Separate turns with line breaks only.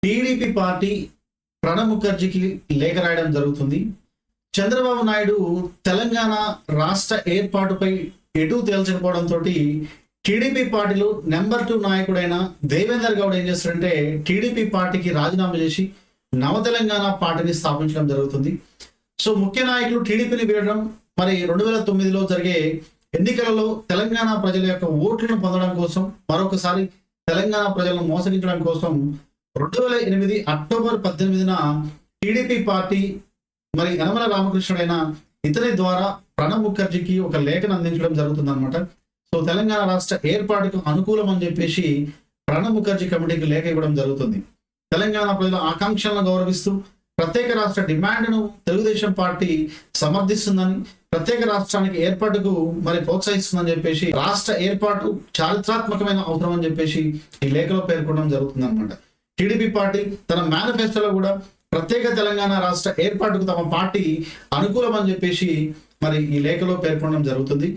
TDP party Pranab ముఖర్జీకి లేఖ రాయడం జరుగుతుంది. చంద్రబాబు నాయుడు తెలంగాణ రాష్ట్ర ఏర్పాటుపై ఎటు తేల్చకపోవడంతో టీడీపీ పార్టీలో నెంబర్ 2 నాయకుడైన దేవేందర్ గౌడ్ ఏం చేస్తారంటే టీడీపీ పార్టీకి రాజీనామా చేసి నవ తెలంగాణ పార్టీని స్థాపించడం జరుగుతుంది. సో ముఖ్య నాయకులు టీడీపీని వీడడం, మరి 2009లో జరిగే ఎన్నికలలో తెలంగాణ ప్రజల యొక్క ఓట్లను పొందడం కోసం, మరొకసారి తెలంగాణ ప్రజలను మోసగించడం కోసం 2008 అక్టోబర్ 18న టీడీపీ పార్టీ మరి యనమల రామకృష్ణుడైన ఇతని ద్వారా ప్రణబ్ ముఖర్జీకి ఒక లేఖను అందించడం జరుగుతుంది అనమాట. సో తెలంగాణ రాష్ట్ర ఏర్పాటుకు అనుకూలం అని చెప్పేసి ప్రణబ్ ముఖర్జీ కమిటీకి లేఖ ఇవ్వడం జరుగుతుంది. తెలంగాణ ప్రజల ఆకాంక్షలను గౌరవిస్తూ ప్రత్యేక రాష్ట్ర డిమాండ్ను తెలుగుదేశం పార్టీ సమర్థిస్తుందని, ప్రత్యేక రాష్ట్రానికి ఏర్పాటుకు మరి ప్రోత్సహిస్తుందని చెప్పేసి, రాష్ట్ర ఏర్పాటు చారిత్రాత్మకమైన అవసరం అని చెప్పేసి ఈ లేఖలో పేర్కొనడం జరుగుతుంది అనమాట. టీడీపీ పార్టీ తన మేనిఫెస్టోలో కూడా ప్రత్యేక తెలంగాణ రాష్ట్ర ఏర్పాటుకు తమ పార్టీ అనుకూలం అని చెప్పేసి మరి ఈ లేఖలో పేర్కొనడం జరుగుతుంది.